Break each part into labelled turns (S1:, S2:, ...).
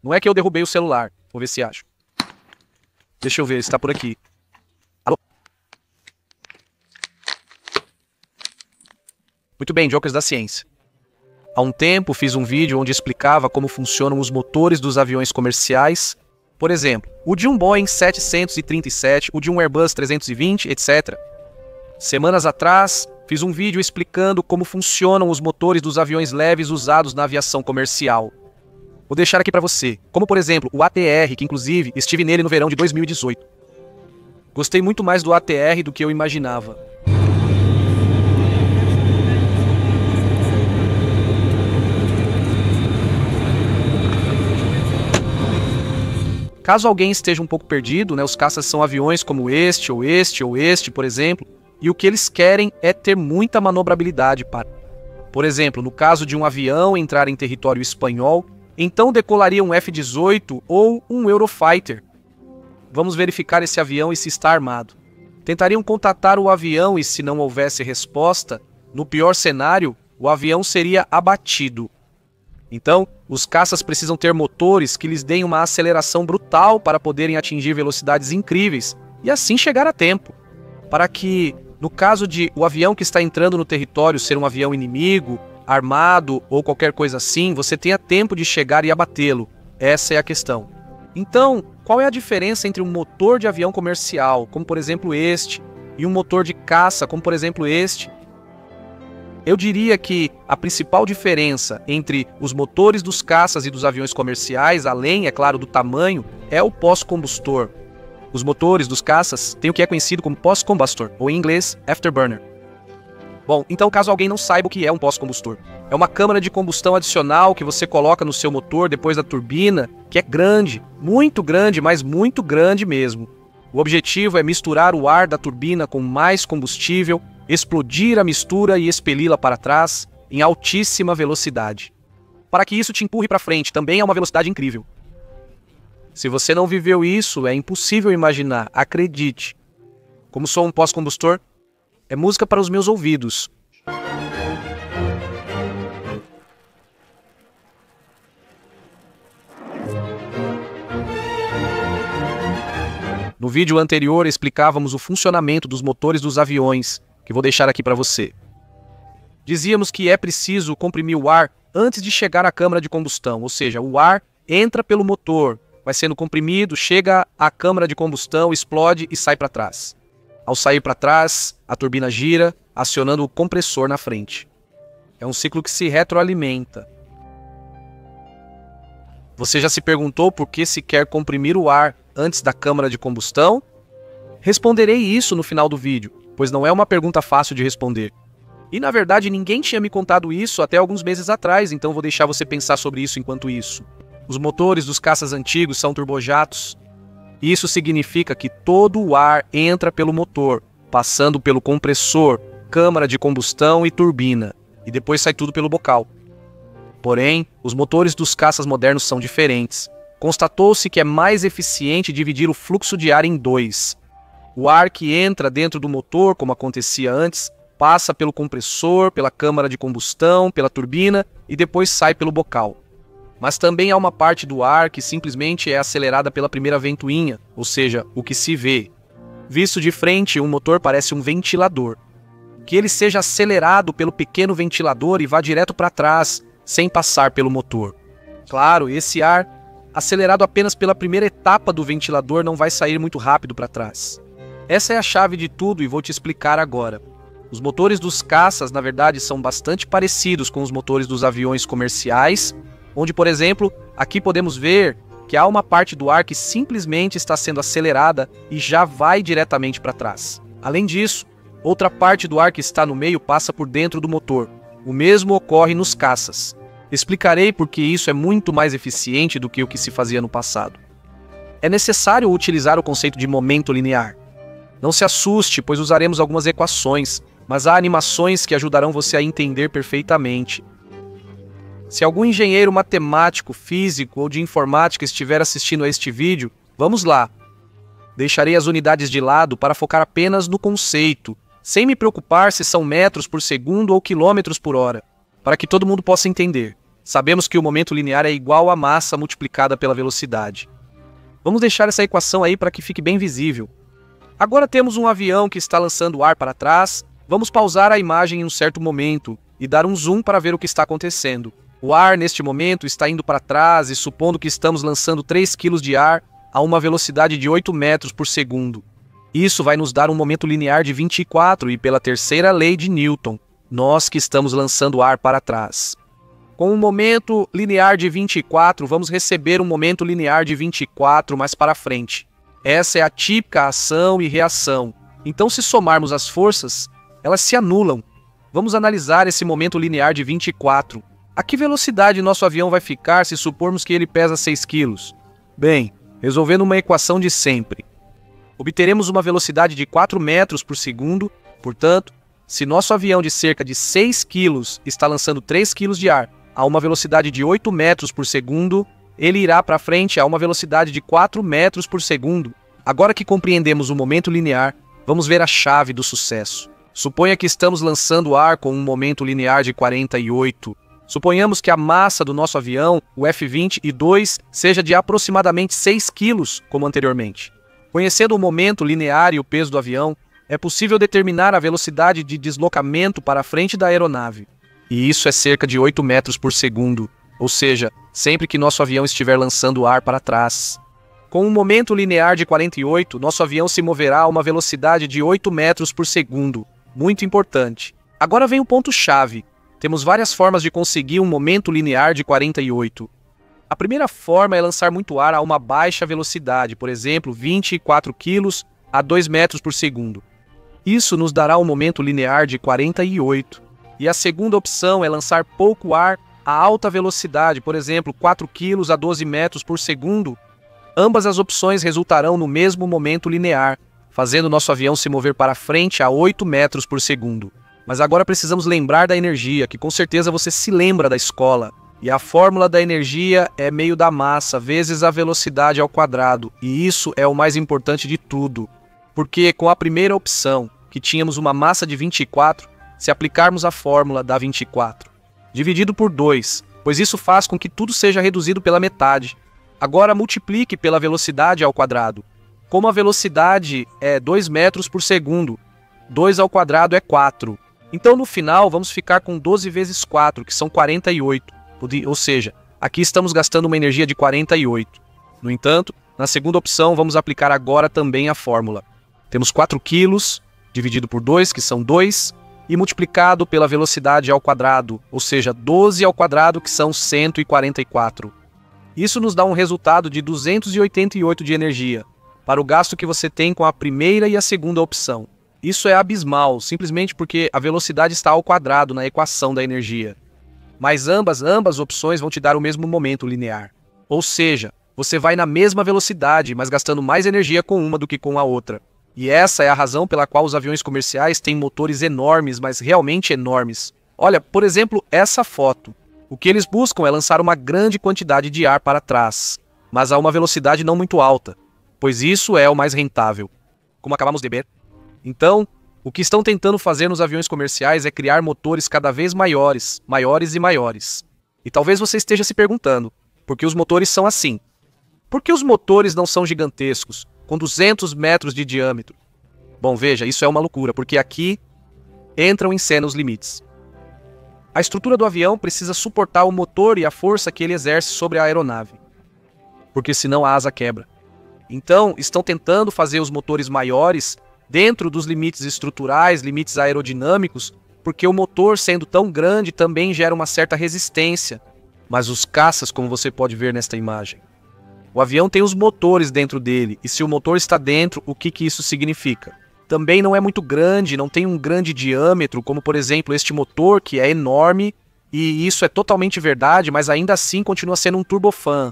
S1: Não é que eu derrubei o celular. Vou ver se acho. Deixa eu ver se tá por aqui. Alô? Muito bem, Jokers da ciência. Há um tempo fiz um vídeo onde explicava como funcionam os motores dos aviões comerciais. Por exemplo, o de um Boeing 737, o de um Airbus 320, etc. Semanas atrás, fiz um vídeo explicando como funcionam os motores dos aviões leves usados na aviação comercial. Vou deixar aqui para você, como por exemplo o ATR, que inclusive estive nele no verão de 2018. Gostei muito mais do ATR do que eu imaginava. Caso alguém esteja um pouco perdido, os caças são aviões como este, ou este, ou este, por exemplo, e o que eles querem é ter muita manobrabilidade para. Por exemplo, no caso de um avião entrar em território espanhol, então decolaria um F-18 ou um Eurofighter. Vamos verificar esse avião e se está armado. Tentariam contatar o avião e, se não houvesse resposta, no pior cenário, o avião seria abatido. Então, os caças precisam ter motores que lhes deem uma aceleração brutal para poderem atingir velocidades incríveis e assim chegar a tempo. Para que, no caso de o avião que está entrando no território ser um avião inimigo, armado ou qualquer coisa assim, você tenha tempo de chegar e abatê-lo. Essa é a questão. Então, qual é a diferença entre um motor de avião comercial, como por exemplo este, e um motor de caça, como por exemplo este? Eu diria que a principal diferença entre os motores dos caças e dos aviões comerciais, além, é claro, do tamanho, é o pós-combustor. Os motores dos caças têm o que é conhecido como pós-combustor, ou em inglês, afterburner. Bom, então caso alguém não saiba o que é um pós-combustor, é uma câmara de combustão adicional que você coloca no seu motor depois da turbina, que é grande, mas muito grande mesmo. O objetivo é misturar o ar da turbina com mais combustível, explodir a mistura e expeli-la para trás em altíssima velocidade. Para que isso te empurre para frente, também é uma velocidade incrível. Se você não viveu isso, é impossível imaginar, acredite. Como sou um pós-combustor, é música para os meus ouvidos. No vídeo anterior explicávamos o funcionamento dos motores dos aviões, que vou deixar aqui para você. Dizíamos que é preciso comprimir o ar antes de chegar à câmara de combustão, ou seja, o ar entra pelo motor, vai sendo comprimido, chega à câmara de combustão, explode e sai para trás. Ao sair para trás, a turbina gira, acionando o compressor na frente. É um ciclo que se retroalimenta. Você já se perguntou por que se quer comprimir o ar antes da câmara de combustão? Responderei isso no final do vídeo, pois não é uma pergunta fácil de responder. E na verdade ninguém tinha me contado isso até alguns meses atrás, então vou deixar você pensar sobre isso enquanto isso. Os motores dos caças antigos são turbojatos. Isso significa que todo o ar entra pelo motor, passando pelo compressor, câmara de combustão e turbina, e depois sai tudo pelo bocal. Porém, os motores dos caças modernos são diferentes. Constatou-se que é mais eficiente dividir o fluxo de ar em dois. O ar que entra dentro do motor, como acontecia antes, passa pelo compressor, pela câmara de combustão, pela turbina e depois sai pelo bocal. Mas também há uma parte do ar que simplesmente é acelerada pela primeira ventoinha, ou seja, o que se vê. Visto de frente, um motor parece um ventilador. Que ele seja acelerado pelo pequeno ventilador e vá direto para trás, sem passar pelo motor. Claro, esse ar, acelerado apenas pela primeira etapa do ventilador, não vai sair muito rápido para trás. Essa é a chave de tudo e vou te explicar agora. Os motores dos caças, na verdade, são bastante parecidos com os motores dos aviões comerciais, onde, por exemplo, aqui podemos ver que há uma parte do ar que simplesmente está sendo acelerada e já vai diretamente para trás. Além disso, outra parte do ar que está no meio passa por dentro do motor. O mesmo ocorre nos caças. Explicarei por que isso é muito mais eficiente do que o que se fazia no passado. É necessário utilizar o conceito de momento linear. Não se assuste, pois usaremos algumas equações, mas há animações que ajudarão você a entender perfeitamente. Se algum engenheiro matemático, físico ou de informática estiver assistindo a este vídeo, vamos lá. Deixarei as unidades de lado para focar apenas no conceito, sem me preocupar se são metros por segundo ou quilômetros por hora, para que todo mundo possa entender. Sabemos que o momento linear é igual à massa multiplicada pela velocidade. Vamos deixar essa equação aí para que fique bem visível. Agora temos um avião que está lançando ar para trás. Vamos pausar a imagem em um certo momento e dar um zoom para ver o que está acontecendo. O ar, neste momento, está indo para trás e supondo que estamos lançando 3 kg de ar a uma velocidade de 8 metros por segundo. Isso vai nos dar um momento linear de 24 e pela terceira lei de Newton, nós que estamos lançando ar para trás. Com um momento linear de 24, vamos receber um momento linear de 24 mais para frente. Essa é a típica ação e reação. Então, se somarmos as forças, elas se anulam. Vamos analisar esse momento linear de 24. A que velocidade nosso avião vai ficar se supormos que ele pesa 6 kg? Bem, resolvendo uma equação de sempre. Obteremos uma velocidade de 4 metros por segundo, portanto, se nosso avião de cerca de 6 kg está lançando 3 kg de ar a uma velocidade de 8 metros por segundo, ele irá para frente a uma velocidade de 4 metros por segundo. Agora que compreendemos o momento linear, vamos ver a chave do sucesso. Suponha que estamos lançando ar com um momento linear de 48. Suponhamos que a massa do nosso avião, o F-22, seja de aproximadamente 6 kg, como anteriormente. Conhecendo o momento linear e o peso do avião, é possível determinar a velocidade de deslocamento para a frente da aeronave. E isso é cerca de 8 metros por segundo, ou seja, sempre que nosso avião estiver lançando ar para trás. Com um momento linear de 48, nosso avião se moverá a uma velocidade de 8 metros por segundo. Muito importante. Agora vem o ponto-chave. Temos várias formas de conseguir um momento linear de 48. A primeira forma é lançar muito ar a uma baixa velocidade, por exemplo, 24 kg a 2 metros por segundo. Isso nos dará um momento linear de 48. E a segunda opção é lançar pouco ar a alta velocidade, por exemplo, 4 kg a 12 metros por segundo. Ambas as opções resultarão no mesmo momento linear, fazendo nosso avião se mover para frente a 8 metros por segundo. Mas agora precisamos lembrar da energia, que com certeza você se lembra da escola. E a fórmula da energia é meio da massa vezes a velocidade ao quadrado. E isso é o mais importante de tudo. Porque com a primeira opção, que tínhamos uma massa de 24, se aplicarmos a fórmula dá 24. Dividido por 2, pois isso faz com que tudo seja reduzido pela metade. Agora multiplique pela velocidade ao quadrado. Como a velocidade é 2 metros por segundo, 2 ao quadrado é 4. Então no final vamos ficar com 12 vezes 4, que são 48. Ou seja, aqui estamos gastando uma energia de 48. No entanto, na segunda opção vamos aplicar agora também a fórmula. Temos 4 kg dividido por 2, que são 2, e multiplicado pela velocidade ao quadrado, ou seja, 12 ao quadrado, que são 144. Isso nos dá um resultado de 288 de energia, para o gasto que você tem com a primeira e a segunda opção. Isso é abismal, simplesmente porque a velocidade está ao quadrado na equação da energia. Mas ambas opções vão te dar o mesmo momento linear. Ou seja, você vai na mesma velocidade, mas gastando mais energia com uma do que com a outra. E essa é a razão pela qual os aviões comerciais têm motores enormes, mas realmente enormes. Olha, por exemplo, essa foto. O que eles buscam é lançar uma grande quantidade de ar para trás, mas a uma velocidade não muito alta, pois isso é o mais rentável, como acabamos de ver. Então, o que estão tentando fazer nos aviões comerciais é criar motores cada vez maiores, maiores e maiores. E talvez você esteja se perguntando, por que os motores são assim? Por que os motores não são gigantescos, com 200 metros de diâmetro? Bom, veja, isso é uma loucura, porque aqui entram em cena os limites. A estrutura do avião precisa suportar o motor e a força que ele exerce sobre a aeronave, porque senão a asa quebra. Então, estão tentando fazer os motores maiores dentro dos limites estruturais, limites aerodinâmicos, porque o motor, sendo tão grande, também gera uma certa resistência. Mas os caças, como você pode ver nesta imagem, o avião tem os motores dentro dele, e se o motor está dentro, o que isso significa? Também não é muito grande, não tem um grande diâmetro, como por exemplo este motor, que é enorme, e isso é totalmente verdade, mas ainda assim continua sendo um turbofan.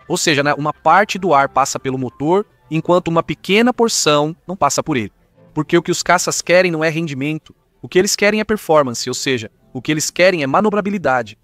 S1: Ou seja, né, uma parte do ar passa pelo motor, enquanto uma pequena porção não passa por ele. Porque o que os caças querem não é rendimento, o que eles querem é performance, ou seja, o que eles querem é manobrabilidade.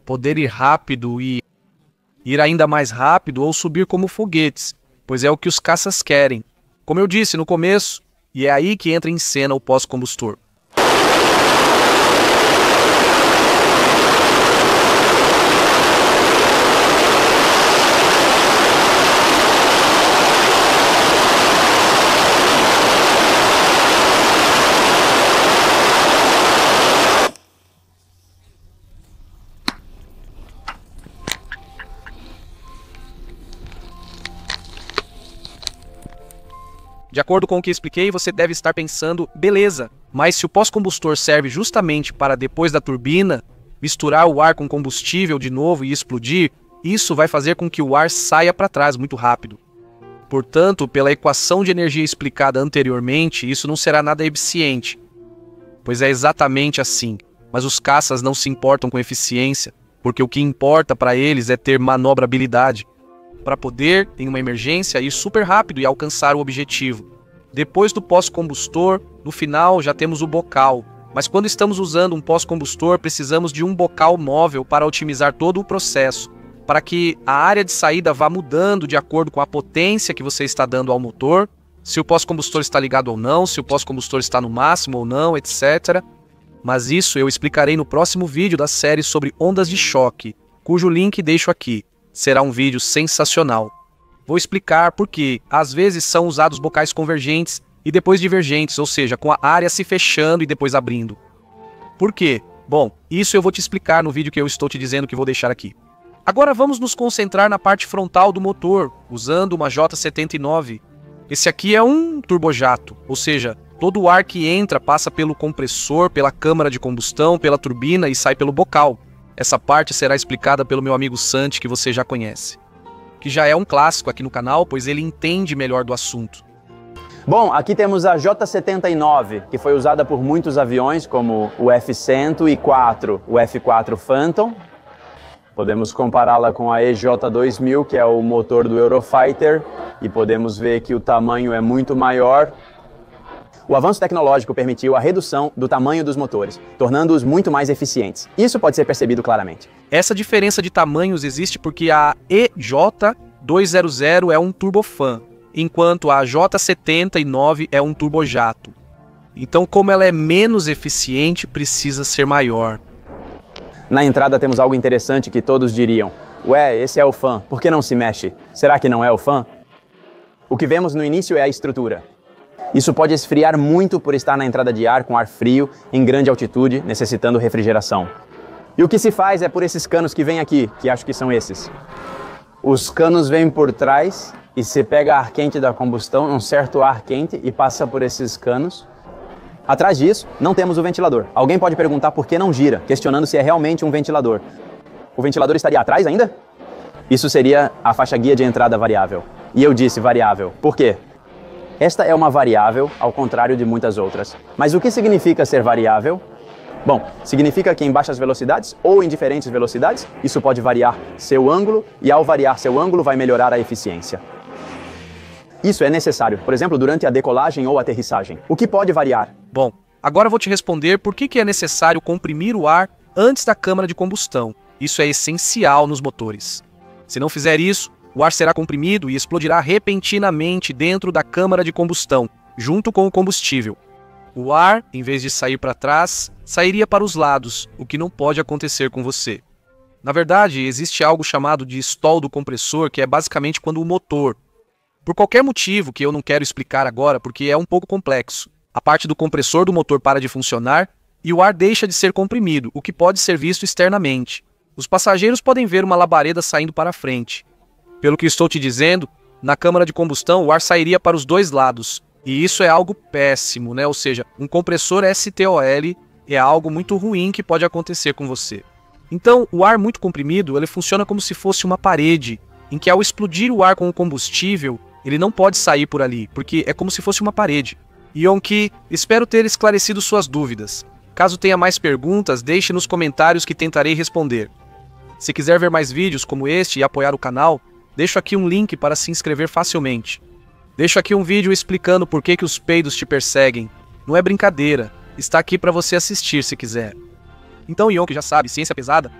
S1: Poder ir rápido e ir ainda mais rápido ou subir como foguetes, pois é o que os caças querem. Como eu disse no começo, e é aí que entra em cena o pós-combustor. De acordo com o que expliquei, você deve estar pensando, beleza, mas se o pós-combustor serve justamente para depois da turbina, misturar o ar com combustível de novo e explodir, isso vai fazer com que o ar saia para trás muito rápido. Portanto, pela equação de energia explicada anteriormente, isso não será nada eficiente, pois é exatamente assim. Mas os caças não se importam com eficiência, porque o que importa para eles é ter manobrabilidade, para poder, em uma emergência, ir super rápido e alcançar o objetivo. Depois do pós-combustor, no final já temos o bocal, mas quando estamos usando um pós-combustor, precisamos de um bocal móvel para otimizar todo o processo, para que a área de saída vá mudando de acordo com a potência que você está dando ao motor, se o pós-combustor está ligado ou não, se o pós-combustor está no máximo ou não, etc. Mas isso eu explicarei no próximo vídeo da série sobre ondas de choque, cujo link deixo aqui. Será um vídeo sensacional. Vou explicar por que, às vezes, são usados bocais convergentes e depois divergentes, ou seja, com a área se fechando e depois abrindo. Por quê? Bom, isso eu vou te explicar no vídeo que eu estou te dizendo que vou deixar aqui. Agora vamos nos concentrar na parte frontal do motor, usando uma J79. Esse aqui é um turbojato, ou seja, todo o ar que entra passa pelo compressor, pela câmara de combustão, pela turbina e sai pelo bocal. Essa parte será explicada pelo meu amigo Santi, que você já conhece, que já é um clássico aqui no canal, pois ele entende melhor do assunto.
S2: Bom, aqui temos a J79, que foi usada por muitos aviões, como o F-104, o F-4 Phantom. Podemos compará-la com a EJ2000, que é o motor do Eurofighter, e podemos ver que o tamanho é muito maior. O avanço tecnológico permitiu a redução do tamanho dos motores, tornando-os muito mais eficientes. Isso pode ser percebido claramente.
S1: Essa diferença de tamanhos existe porque a EJ200 é um turbofan, enquanto a J79 é um turbojato. Então, como ela é menos eficiente, precisa ser maior.
S2: Na entrada temos algo interessante que todos diriam: ué, esse é o fan, por que não se mexe? Será que não é o fan? O que vemos no início é a estrutura. Isso pode esfriar muito por estar na entrada de ar com ar frio, em grande altitude, necessitando refrigeração. E o que se faz é por esses canos que vêm aqui, que acho que são esses. Os canos vêm por trás e se pega ar quente da combustão, um certo ar quente, e passa por esses canos. Atrás disso, não temos o ventilador. Alguém pode perguntar por que não gira, questionando se é realmente um ventilador. O ventilador estaria atrás ainda? Isso seria a faixa guia de entrada variável. E eu disse variável. Por quê? Esta é uma variável, ao contrário de muitas outras. Mas o que significa ser variável? Bom, significa que em baixas velocidades ou em diferentes velocidades, isso pode variar seu ângulo, e ao variar seu ângulo vai melhorar a eficiência. Isso é necessário, por exemplo, durante a decolagem ou aterrissagem. O que pode variar?
S1: Bom, agora vou te responder por que é necessário comprimir o ar antes da câmara de combustão. Isso é essencial nos motores. Se não fizer isso, o ar será comprimido e explodirá repentinamente dentro da câmara de combustão, junto com o combustível. O ar, em vez de sair para trás, sairia para os lados, o que não pode acontecer com você. Na verdade, existe algo chamado de stall do compressor, que é basicamente quando o motor, por qualquer motivo que eu não quero explicar agora porque é um pouco complexo, a parte do compressor do motor para de funcionar e o ar deixa de ser comprimido, o que pode ser visto externamente. Os passageiros podem ver uma labareda saindo para frente. Pelo que estou te dizendo, na câmara de combustão o ar sairia para os dois lados. E isso é algo péssimo, né? Ou seja, um compressor STOL é algo muito ruim que pode acontecer com você. Então, o ar muito comprimido, ele funciona como se fosse uma parede, em que ao explodir o ar com o combustível, ele não pode sair por ali, porque é como se fosse uma parede. Yonki, espero ter esclarecido suas dúvidas. Caso tenha mais perguntas, deixe nos comentários que tentarei responder. Se quiser ver mais vídeos como este e apoiar o canal, deixo aqui um link para se inscrever facilmente. Deixo aqui um vídeo explicando por que os peidos te perseguem. Não é brincadeira, está aqui para você assistir se quiser. Então, Yonki já sabe, ciência pesada